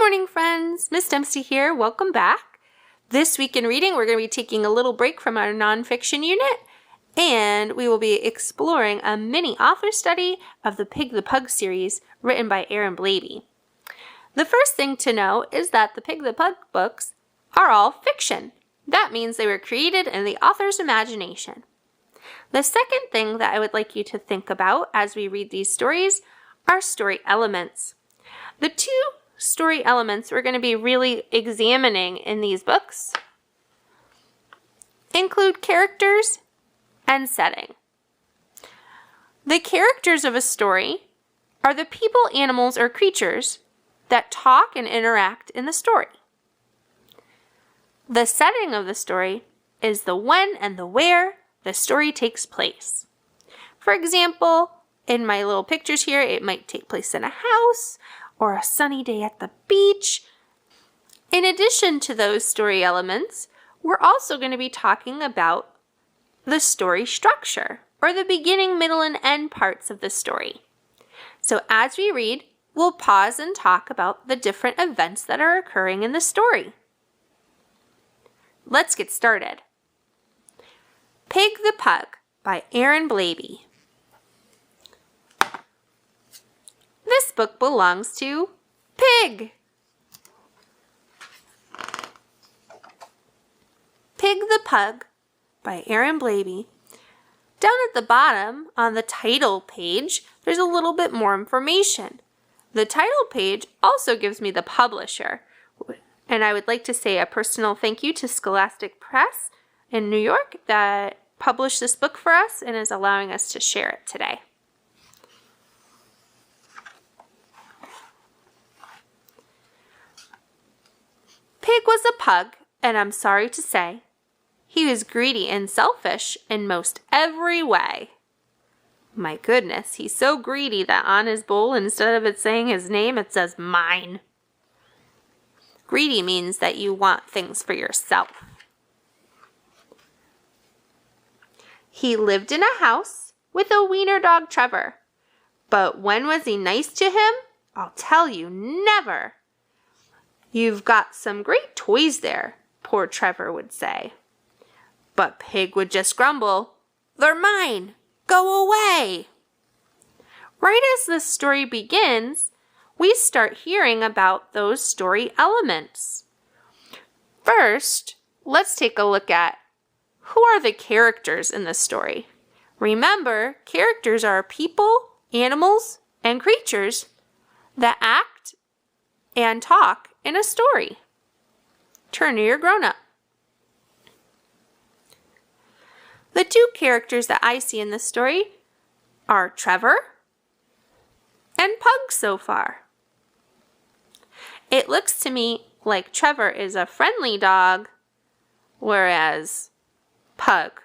morning, friends. Miss Dempsey here. Welcome back. This week in reading, we're going to be taking a little break from our nonfiction unit, and we will be exploring a mini author study of the Pig the Pug series written by Aaron Blabey. The first thing to know is that the Pig the Pug books are all fiction. That means they were created in the author's imagination. The second thing that I would like you to think about as we read these stories are story elements. The two story elements we're going to be really examining in these books include characters and setting. The characters of a story are the people, animals, or creatures that talk and interact in the story. The setting of the story is the when and the where the story takes place. For example, in my little pictures here, it might take place in a house or a sunny day at the beach. In addition to those story elements, we're also going to be talking about the story structure, or the beginning, middle, and end parts of the story. So as we read, we'll pause and talk about the different events that are occurring in the story. Let's get started. Pig the Pug by Aaron Blabey. This book belongs to Pig. Pig the Pug by Aaron Blabey. Down at the bottom on the title page, there's a little bit more information. The title page also gives me the publisher. And I would like to say a personal thank you to Scholastic Press in New York that published this book for us and is allowing us to share it today. Pig was a pug, and I'm sorry to say, he was greedy and selfish in most every way. My goodness, he's so greedy that on his bowl, instead of it saying his name, it says mine. Greedy means that you want things for yourself. He lived in a house with a wiener dog, Trevor. But when was he nice to him? I'll tell you, never. You've got some great toys there, poor Trevor would say. But Pig would just grumble, "They're mine! Go away!" Right as the story begins, we start hearing about those story elements. First, let's take a look at who are the characters in the story. Remember, characters are people, animals, and creatures that act and talk in a story. Turn to your grown-up. The two characters that I see in this story are Trevor and Pug so far. It looks to me like Trevor is a friendly dog, whereas Pug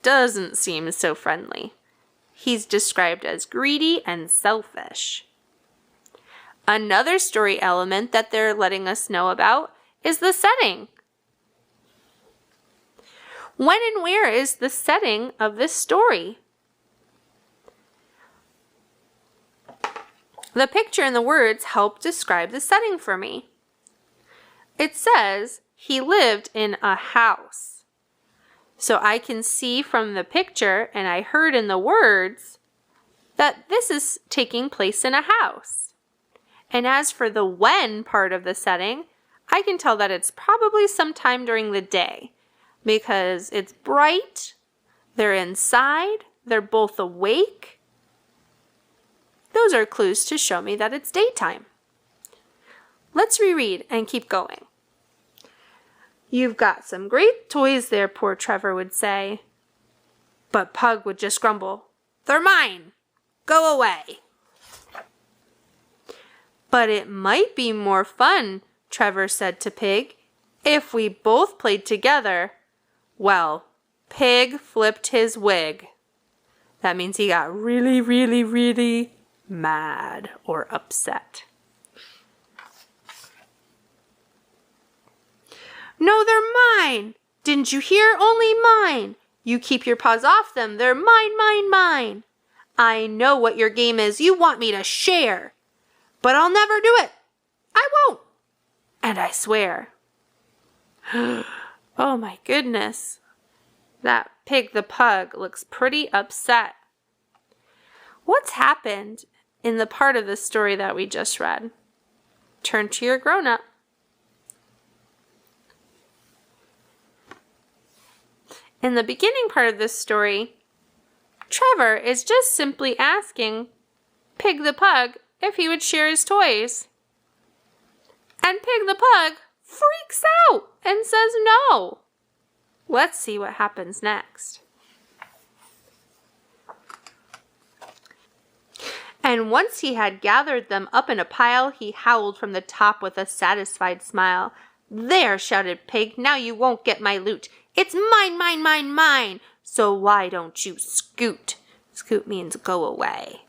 doesn't seem so friendly. He's described as greedy and selfish. Another story element that they're letting us know about is the setting. When and where is the setting of this story? The picture and the words help describe the setting for me. It says he lived in a house. So I can see from the picture, and I heard in the words, that this is taking place in a house. And as for the when part of the setting, I can tell that it's probably sometime during the day because it's bright, they're inside, they're both awake. Those are clues to show me that it's daytime. Let's reread and keep going. You've got some great toys there, poor Trevor would say. But Pug would just grumble, "They're mine! Go away!" But it might be more fun, Trevor said to Pig, if we both played together. Well, Pig flipped his wig. That means he got really, really, really mad or upset. "No, they're mine! Didn't you hear? Only mine! You keep your paws off them. They're mine, mine, mine! I know what your game is. You want me to share. But I'll never do it. I won't. And I swear, oh my goodness, that Pig the Pug looks pretty upset. What's happened in the part of the story that we just read? Turn to your grown-up. In the beginning part of this story, Trevor is just simply asking Pig the Pug if he would share his toys. And Pig the Pug freaks out and says no. Let's see what happens next. And once he had gathered them up in a pile, he howled from the top with a satisfied smile. "There," shouted Pig, "now you won't get my loot. It's mine, mine, mine, mine. So why don't you scoot?" Scoot means go away.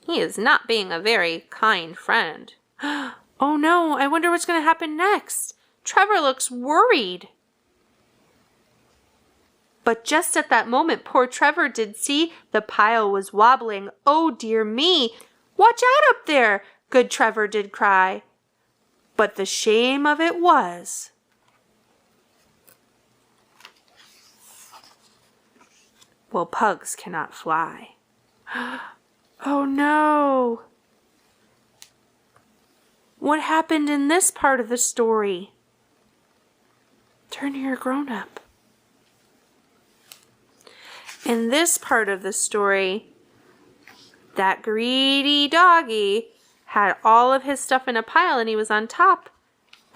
He is not being a very kind friend. Oh no, I wonder what's going to happen next. Trevor looks worried. But just at that moment, poor Trevor did see the pile was wobbling. "Oh dear me, watch out up there," good Trevor did cry. But the shame of it was, well, pugs cannot fly. Oh no! What happened in this part of the story? Turn to your grown-up. In this part of the story, that greedy doggy had all of his stuff in a pile and he was on top.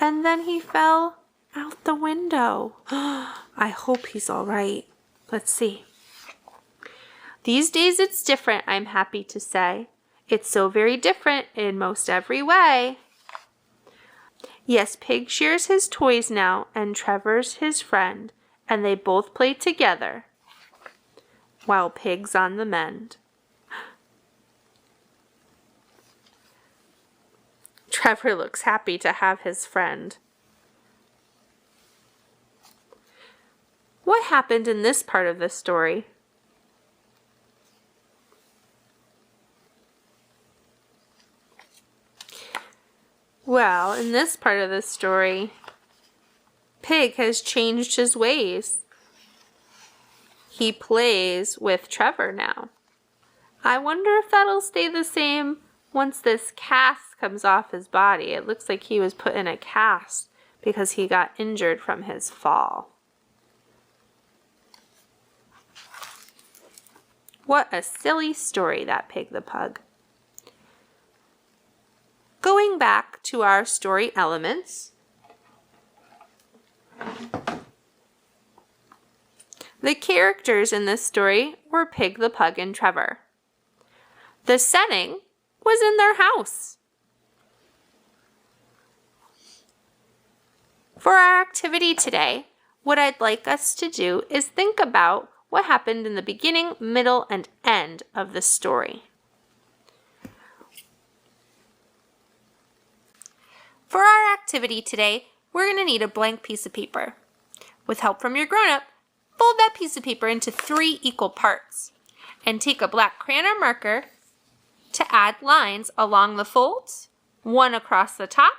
And then he fell out the window. I hope he's all right. Let's see. These days it's different, I'm happy to say. It's so very different in most every way. Yes, Pig shares his toys now, and Trevor's his friend, and they both play together, while Pig's on the mend. Trevor looks happy to have his friend. What happened in this part of the story? Well, in this part of the story, Pig has changed his ways. He plays with Trevor now. I wonder if that'll stay the same once this cast comes off his body. It looks like he was put in a cast because he got injured from his fall. What a silly story, that Pig the Pug. Going back to our story elements, the characters in this story were Pig the Pug and Trevor. The setting was in their house. For our activity today, what I'd like us to do is think about what happened in the beginning, middle, and end of the story. For our activity today, we're going to need a blank piece of paper. With help from your grown-up, fold that piece of paper into 3 equal parts and take a black crayon or marker to add lines along the folds, 1 across the top,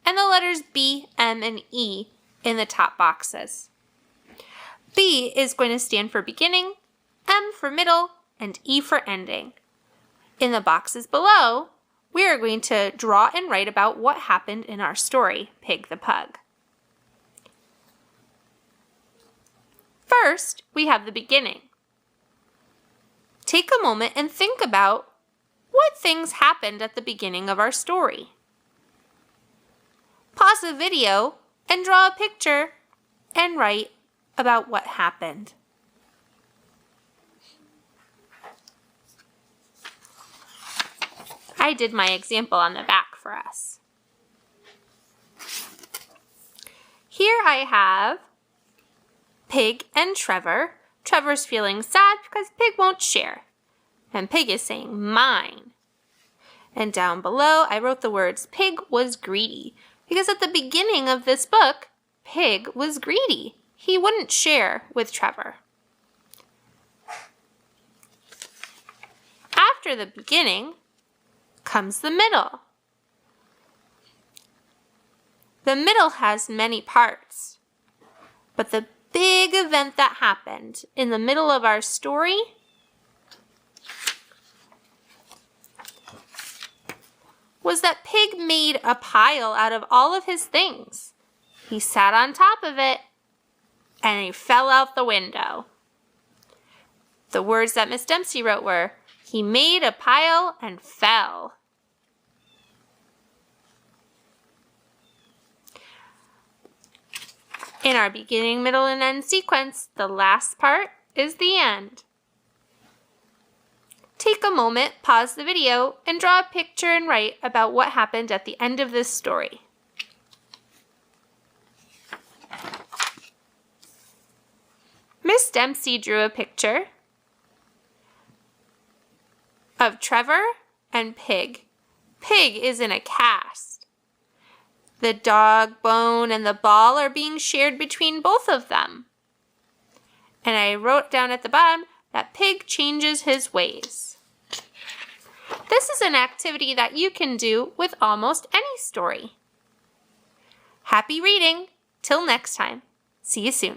and the letters B, M, and E in the top boxes. B is going to stand for beginning, M for middle, and E for ending. In the boxes below, we are going to draw and write about what happened in our story, Pig the Pug. First, we have the beginning. Take a moment and think about what things happened at the beginning of our story. Pause the video and draw a picture and write about what happened. I did my example on the back for us. Here I have Pig and Trevor. Trevor's feeling sad because Pig won't share. And Pig is saying, "mine." And down below, I wrote the words, Pig was greedy. Because at the beginning of this book, Pig was greedy. He wouldn't share with Trevor. After the beginning comes the middle. The middle has many parts, but the big event that happened in the middle of our story was that Pig made a pile out of all of his things. He sat on top of it and he fell out the window. The words that Miss Dempsey wrote were, he made a pile and fell. In our beginning, middle, and end sequence, the last part is the end. Take a moment, pause the video, and draw a picture and write about what happened at the end of this story. Miss Dempsey drew a picture of Trevor and Pig. Pig is in a cast. The dog bone and the ball are being shared between both of them. And I wrote down at the bottom that Pig changes his ways. This is an activity that you can do with almost any story. Happy reading! Till next time. See you soon.